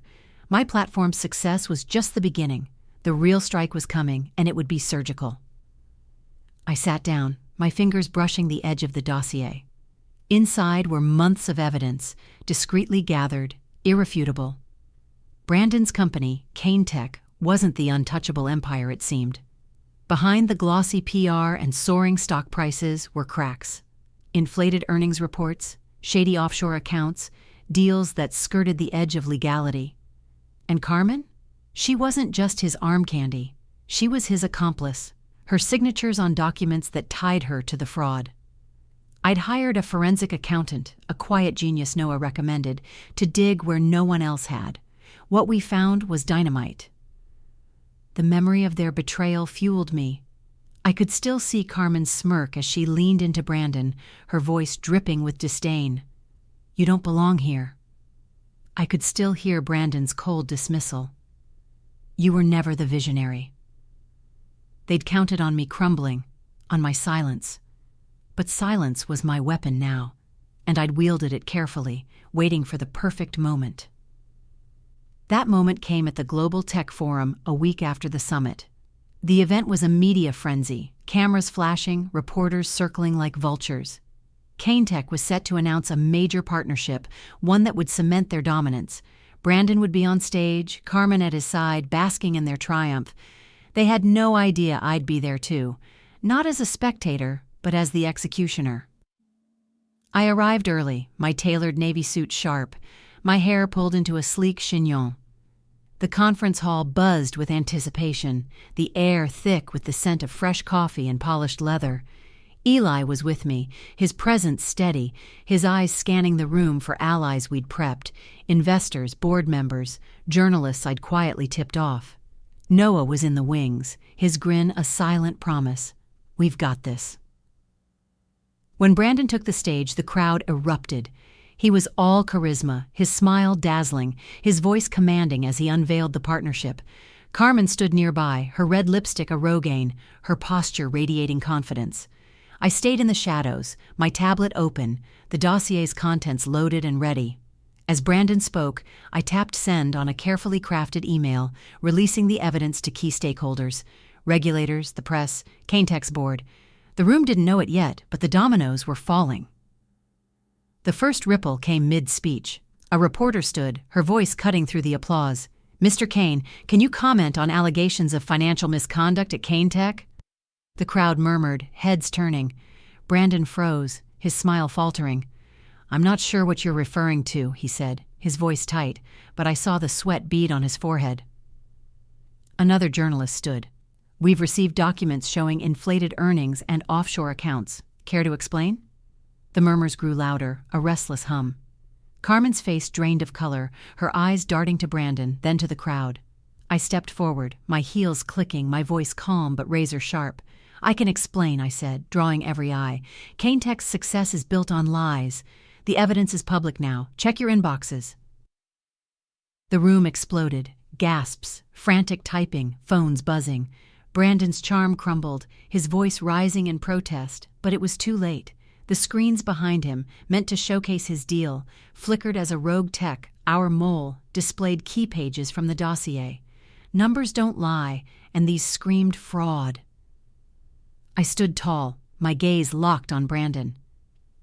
My platform's success was just the beginning. The real strike was coming, and it would be surgical. I sat down, my fingers brushing the edge of the dossier. Inside were months of evidence, discreetly gathered, irrefutable. Brandon's company, Kane Tech, wasn't the untouchable empire it seemed. Behind the glossy PR and soaring stock prices were cracks. Inflated earnings reports, shady offshore accounts, deals that skirted the edge of legality. And Carmen? She wasn't just his arm candy. She was his accomplice, her signatures on documents that tied her to the fraud. I'd hired a forensic accountant, a quiet genius Noah recommended, to dig where no one else had. What we found was dynamite. The memory of their betrayal fueled me. I could still see Carmen's smirk as she leaned into Brandon, her voice dripping with disdain. "You don't belong here." I could still hear Brandon's cold dismissal. "You were never the visionary." They'd counted on me crumbling, on my silence. But silence was my weapon now, and I'd wielded it carefully, waiting for the perfect moment. That moment came at the Global Tech Forum a week after the summit. The event was a media frenzy, cameras flashing, reporters circling like vultures. Kane Tech was set to announce a major partnership, one that would cement their dominance. Brandon would be on stage, Carmen at his side, basking in their triumph. They had no idea I'd be there too, not as a spectator, but as the executioner. I arrived early, my tailored navy suit sharp, my hair pulled into a sleek chignon. The conference hall buzzed with anticipation, the air thick with the scent of fresh coffee and polished leather. Eli was with me, his presence steady, his eyes scanning the room for allies we'd prepped, investors, board members, journalists I'd quietly tipped off. Noah was in the wings, his grin a silent promise. We've got this. When Brandon took the stage, the crowd erupted. He was all charisma, his smile dazzling, his voice commanding as he unveiled the partnership. Carmen stood nearby, her red lipstick a Rogaine, her posture radiating confidence. I stayed in the shadows, my tablet open, the dossier's contents loaded and ready. As Brandon spoke, I tapped send on a carefully crafted email, releasing the evidence to key stakeholders, regulators, the press, Kane Tech's board. The room didn't know it yet, but the dominoes were falling. The first ripple came mid-speech. A reporter stood, her voice cutting through the applause. "Mr. Kane, can you comment on allegations of financial misconduct at Kane Tech?" The crowd murmured, heads turning. Brandon froze, his smile faltering. "I'm not sure what you're referring to," he said, his voice tight, but I saw the sweat bead on his forehead. Another journalist stood. "We've received documents showing inflated earnings and offshore accounts. Care to explain?" The murmurs grew louder, a restless hum. Carmen's face drained of color, her eyes darting to Brandon, then to the crowd. I stepped forward, my heels clicking, my voice calm but razor sharp. "I can explain," I said, drawing every eye. "Kane Tech's success is built on lies. The evidence is public now. Check your inboxes." The room exploded. Gasps, frantic typing, phones buzzing. Brandon's charm crumbled, his voice rising in protest, but it was too late. The screens behind him, meant to showcase his deal, flickered as a rogue tech, our mole, displayed key pages from the dossier. Numbers don't lie, and these screamed fraud. I stood tall, my gaze locked on Brandon.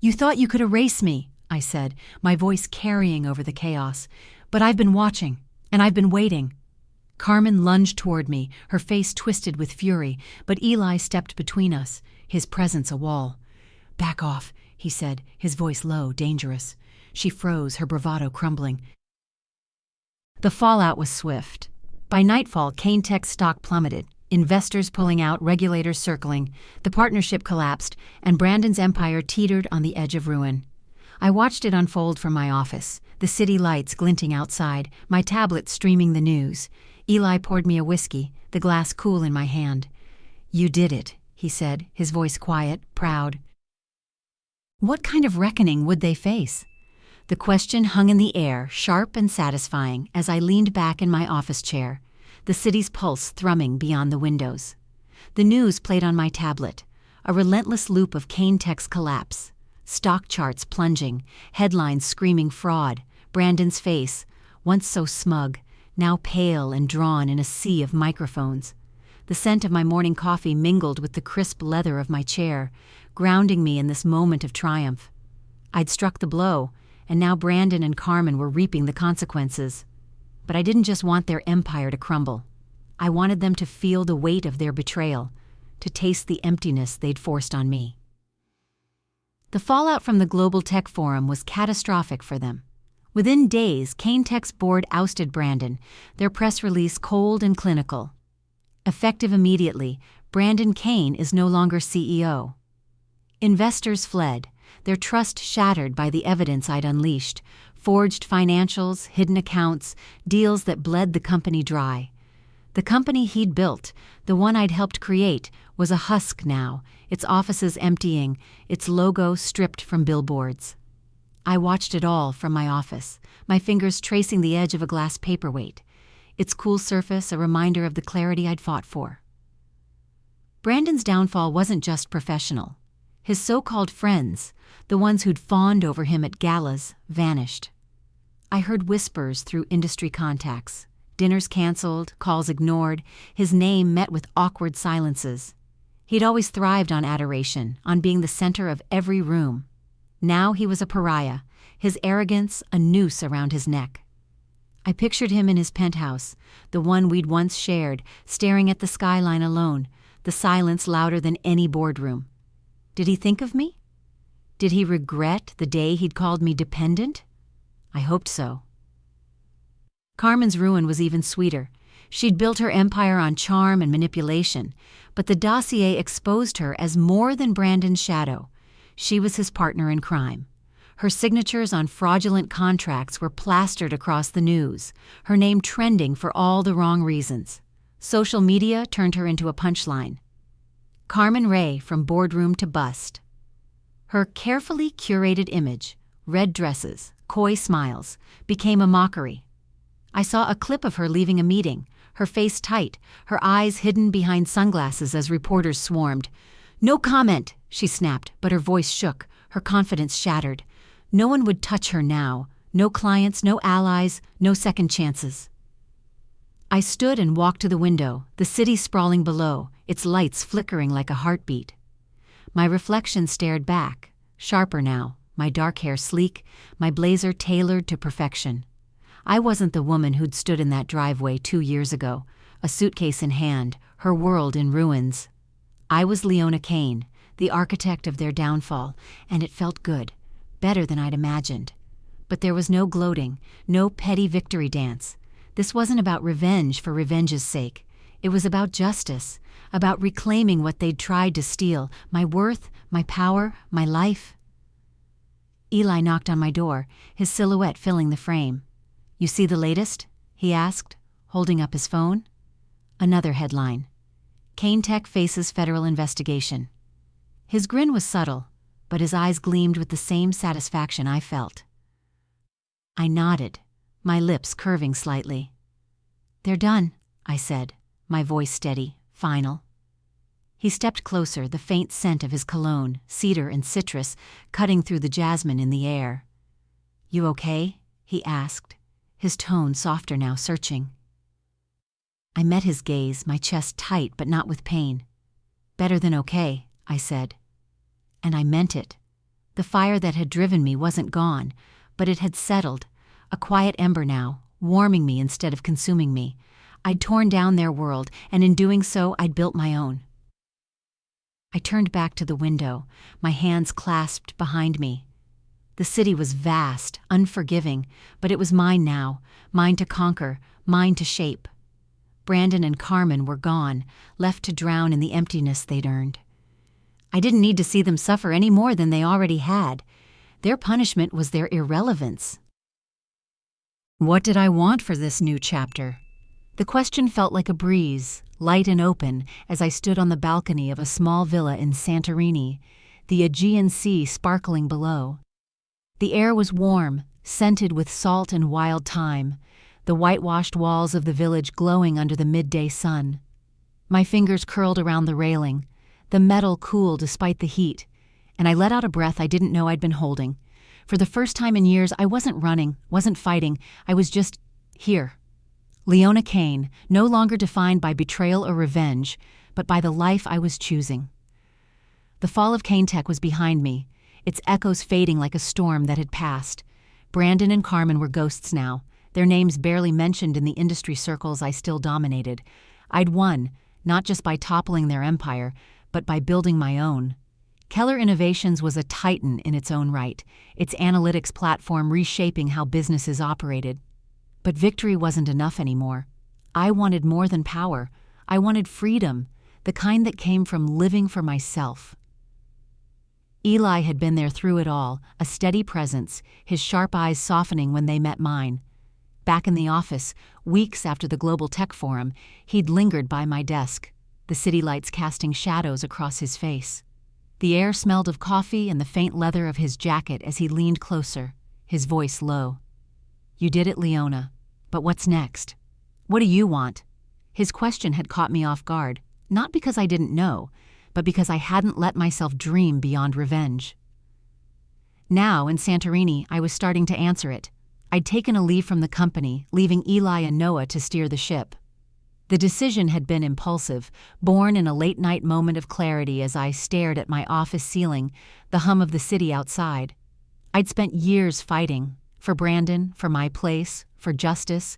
"You thought you could erase me," I said, my voice carrying over the chaos. "But I've been watching, and I've been waiting." Carmen lunged toward me, her face twisted with fury, but Eli stepped between us, his presence a wall. "Back off," he said, his voice low, dangerous. She froze, her bravado crumbling. The fallout was swift. By nightfall, Kane Tech's stock plummeted, investors pulling out, regulators circling. The partnership collapsed, and Brandon's empire teetered on the edge of ruin. I watched it unfold from my office, the city lights glinting outside, my tablet streaming the news. Eli poured me a whiskey, the glass cool in my hand. "You did it," he said, his voice quiet, proud. What kind of reckoning would they face? The question hung in the air, sharp and satisfying, as I leaned back in my office chair, the city's pulse thrumming beyond the windows. The news played on my tablet, a relentless loop of Kane Tech's collapse. Stock charts plunging, headlines screaming fraud, Brandon's face, once so smug, now pale and drawn in a sea of microphones. The scent of my morning coffee mingled with the crisp leather of my chair, grounding me in this moment of triumph. I'd struck the blow, and now Brandon and Carmen were reaping the consequences. But I didn't just want their empire to crumble. I wanted them to feel the weight of their betrayal, to taste the emptiness they'd forced on me. The fallout from the Global Tech Forum was catastrophic for them. Within days, Kane Tech's board ousted Brandon, their press release cold and clinical. Effective immediately, Brandon Kane is no longer CEO. Investors fled, their trust shattered by the evidence I'd unleashed, forged financials, hidden accounts, deals that bled the company dry. The company he'd built, the one I'd helped create, was a husk now, its offices emptying, its logo stripped from billboards. I watched it all from my office, my fingers tracing the edge of a glass paperweight, its cool surface a reminder of the clarity I'd fought for. Brandon's downfall wasn't just professional. His so-called friends, the ones who'd fawned over him at galas, vanished. I heard whispers through industry contacts. Dinners canceled, calls ignored, his name met with awkward silences. He'd always thrived on adoration, on being the center of every room. Now he was a pariah, his arrogance a noose around his neck. I pictured him in his penthouse, the one we'd once shared, staring at the skyline alone, the silence louder than any boardroom. Did he think of me? Did he regret the day he'd called me dependent? I hoped so. Carmen's ruin was even sweeter. She'd built her empire on charm and manipulation, but the dossier exposed her as more than Brandon's shadow. She was his partner in crime. Her signatures on fraudulent contracts were plastered across the news, her name trending for all the wrong reasons. Social media turned her into a punchline. Carmen Ray from boardroom to bust. Her carefully curated image, red dresses, coy smiles, became a mockery. I saw a clip of her leaving a meeting, her face tight, her eyes hidden behind sunglasses as reporters swarmed. "No comment," she snapped, but her voice shook, her confidence shattered. No one would touch her now. No clients, no allies, no second chances. I stood and walked to the window, the city sprawling below, its lights flickering like a heartbeat. My reflection stared back, sharper now, my dark hair sleek, my blazer tailored to perfection. I wasn't the woman who'd stood in that driveway 2 years ago, a suitcase in hand, her world in ruins. I was Leona Kane, the architect of their downfall, and it felt good, better than I'd imagined. But there was no gloating, no petty victory dance. This wasn't about revenge for revenge's sake. It was about justice, about reclaiming what they'd tried to steal, my worth, my power, my life. Eli knocked on my door, his silhouette filling the frame. "You see the latest?" he asked, holding up his phone. Another headline. Kane Tech faces federal investigation. His grin was subtle, but his eyes gleamed with the same satisfaction I felt. I nodded, my lips curving slightly. "They're done," I said, my voice steady, final. He stepped closer, the faint scent of his cologne, cedar and citrus, cutting through the jasmine in the air. "You okay?" he asked, his tone softer now, searching. I met his gaze, my chest tight but not with pain. "Better than okay," I said. And I meant it. The fire that had driven me wasn't gone, but it had settled, a quiet ember now, warming me instead of consuming me. I'd torn down their world, and in doing so, I'd built my own. I turned back to the window, my hands clasped behind me. The city was vast, unforgiving, but it was mine now, mine to conquer, mine to shape. Brandon and Carmen were gone, left to drown in the emptiness they'd earned. I didn't need to see them suffer any more than they already had. Their punishment was their irrelevance. What did I want for this new chapter? The question felt like a breeze, light and open, as I stood on the balcony of a small villa in Santorini, the Aegean Sea sparkling below. The air was warm, scented with salt and wild thyme, the whitewashed walls of the village glowing under the midday sun. My fingers curled around the railing, the metal cool despite the heat, and I let out a breath I didn't know I'd been holding. For the first time in years, I wasn't running, wasn't fighting, I was just here. Leona Kane, no longer defined by betrayal or revenge, but by the life I was choosing. The fall of Kane Tech was behind me, its echoes fading like a storm that had passed. Brandon and Carmen were ghosts now, their names barely mentioned in the industry circles I still dominated. I'd won, not just by toppling their empire, but by building my own. Keller Innovations was a titan in its own right, its analytics platform reshaping how businesses operated. But victory wasn't enough anymore. I wanted more than power. I wanted freedom, the kind that came from living for myself. Eli had been there through it all, a steady presence, his sharp eyes softening when they met mine. Back in the office, weeks after the Global Tech Forum, he'd lingered by my desk, the city lights casting shadows across his face. The air smelled of coffee and the faint leather of his jacket as he leaned closer, his voice low. "You did it, Leona. But what's next? What do you want?" His question had caught me off guard, not because I didn't know, but because I hadn't let myself dream beyond revenge. Now, in Santorini, I was starting to answer it. I'd taken a leave from the company, leaving Eli and Noah to steer the ship. The decision had been impulsive, born in a late-night moment of clarity as I stared at my office ceiling, the hum of the city outside. I'd spent years fighting, for Brandon, for my place, for justice.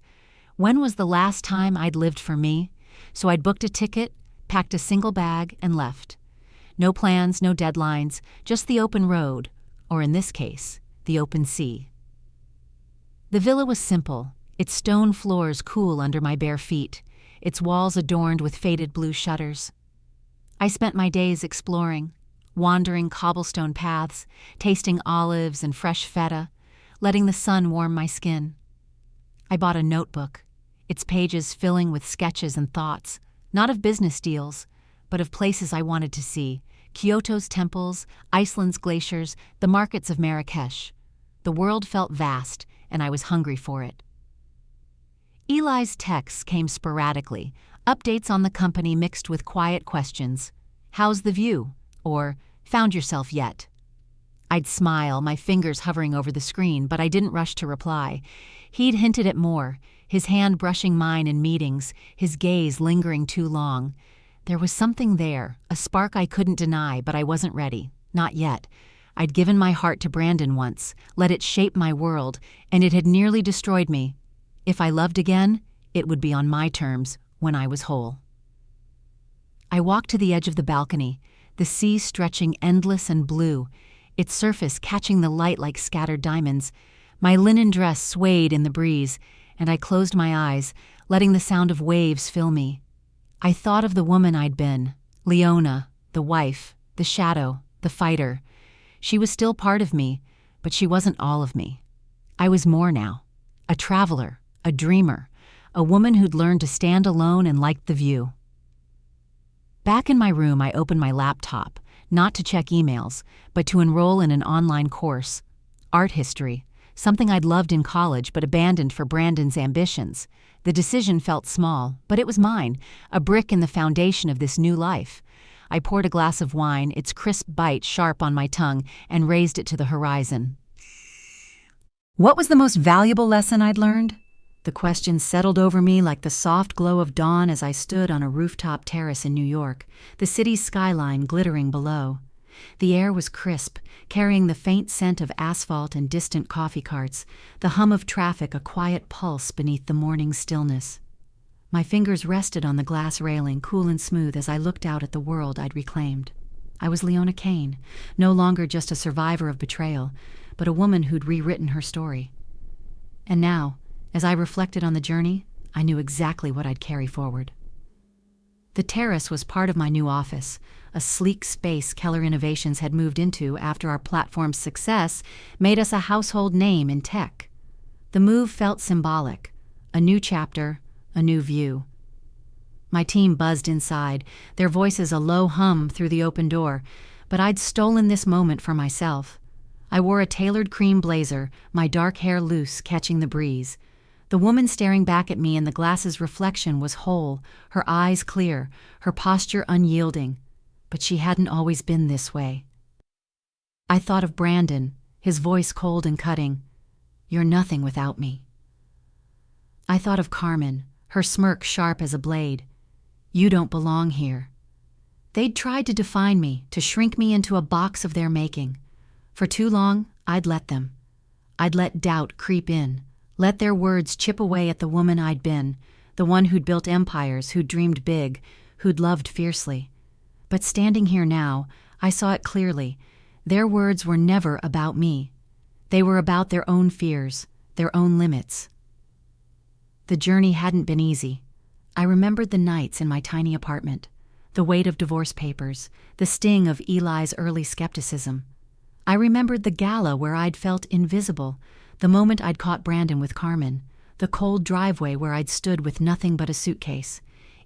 When was the last time I'd lived for me? So I'd booked a ticket, packed a single bag, and left. No plans, no deadlines, just the open road, or in this case, the open sea. The villa was simple, its stone floors cool under my bare feet, its walls adorned with faded blue shutters. I spent my days exploring, wandering cobblestone paths, tasting olives and fresh feta, letting the sun warm my skin. I bought a notebook, its pages filling with sketches and thoughts, not of business deals, but of places I wanted to see, Kyoto's temples, Iceland's glaciers, the markets of Marrakesh. The world felt vast, and I was hungry for it. Eli's texts came sporadically, updates on the company mixed with quiet questions. "How's the view?" or "Found yourself yet?" I'd smile, my fingers hovering over the screen, but I didn't rush to reply. He'd hinted at more, his hand brushing mine in meetings, his gaze lingering too long. There was something there, a spark I couldn't deny, but I wasn't ready. Not yet. I'd given my heart to Brandon once, let it shape my world, and it had nearly destroyed me. If I loved again, it would be on my terms, when I was whole. I walked to the edge of the balcony, the sea stretching endless and blue, its surface catching the light like scattered diamonds. My linen dress swayed in the breeze, and I closed my eyes, letting the sound of waves fill me. I thought of the woman I'd been, Leona, the wife, the shadow, the fighter. She was still part of me, but she wasn't all of me. I was more now. A traveler, a dreamer, a woman who'd learned to stand alone and liked the view. Back in my room, I opened my laptop, not to check emails, but to enroll in an online course. Art history, something I'd loved in college but abandoned for Brandon's ambitions. The decision felt small, but it was mine, a brick in the foundation of this new life. I poured a glass of wine, its crisp bite sharp on my tongue, and raised it to the horizon. What was the most valuable lesson I'd learned? The question settled over me like the soft glow of dawn as I stood on a rooftop terrace in New York, the city's skyline glittering below. The air was crisp, carrying the faint scent of asphalt and distant coffee carts, the hum of traffic a quiet pulse beneath the morning stillness. My fingers rested on the glass railing, cool and smooth, as I looked out at the world I'd reclaimed. I was Leona Kane, no longer just a survivor of betrayal, but a woman who'd rewritten her story. And now, as I reflected on the journey, I knew exactly what I'd carry forward. The terrace was part of my new office, a sleek space Keller Innovations had moved into after our platform's success made us a household name in tech. The move felt symbolic, a new chapter, a new view. My team buzzed inside, their voices a low hum through the open door, but I'd stolen this moment for myself. I wore a tailored cream blazer, my dark hair loose, catching the breeze. The woman staring back at me in the glass's reflection was whole, her eyes clear, her posture unyielding. But she hadn't always been this way. I thought of Brandon, his voice cold and cutting. "You're nothing without me." I thought of Carmen, her smirk sharp as a blade. "You don't belong here." They'd tried to define me, to shrink me into a box of their making. For too long, I'd let them. I'd let doubt creep in. Let their words chip away at the woman I'd been, the one who'd built empires, who'd dreamed big, who'd loved fiercely. But standing here now, I saw it clearly. Their words were never about me. They were about their own fears, their own limits. The journey hadn't been easy. I remembered the nights in my tiny apartment, the weight of divorce papers, the sting of Eli's early skepticism. I remembered the gala where I'd felt invisible, the moment I'd caught Brandon with Carmen, the cold driveway where I'd stood with nothing but a suitcase.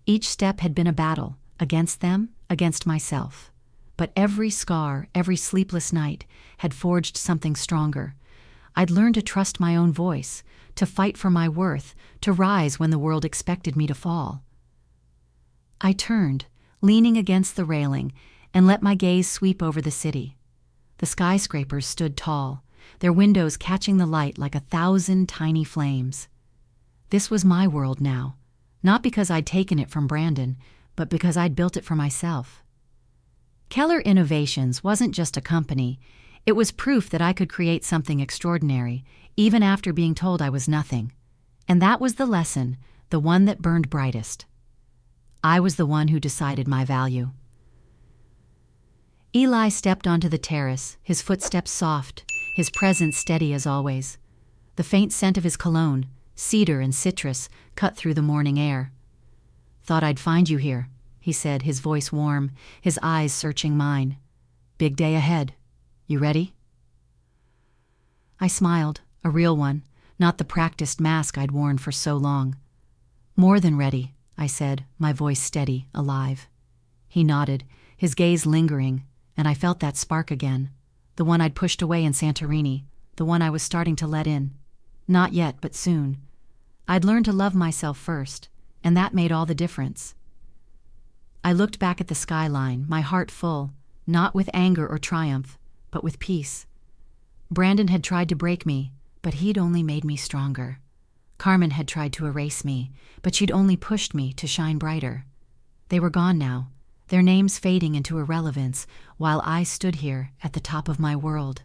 Each step had been a battle, against them, against myself. But every scar, every sleepless night, had forged something stronger. I'd learned to trust my own voice, to fight for my worth, to rise when the world expected me to fall. I turned, leaning against the railing, and let my gaze sweep over the city. The skyscrapers stood tall, their windows catching the light like 1,000 tiny flames. This was my world now, not because I'd taken it from Brandon, but because I'd built it for myself. Keller Innovations wasn't just a company, it was proof that I could create something extraordinary, even after being told I was nothing. And that was the lesson, the one that burned brightest. I was the one who decided my value. Eli stepped onto the terrace, his footsteps soft, his presence steady as always. The faint scent of his cologne, cedar and citrus, cut through the morning air. "Thought I'd find you here," he said, his voice warm, his eyes searching mine. "Big day ahead. You ready?" I smiled, a real one, not the practiced mask I'd worn for so long. "More than ready," I said, my voice steady, alive. He nodded, his gaze lingering, and I felt that spark again, the one I'd pushed away in Santorini, the one I was starting to let in. Not yet, but soon. I'd learned to love myself first, and that made all the difference. I looked back at the skyline, my heart full, not with anger or triumph, but with peace. Brandon had tried to break me, but he'd only made me stronger. Carmen had tried to erase me, but she'd only pushed me to shine brighter. They were gone now, their names fading into irrelevance, while I stood here at the top of my world.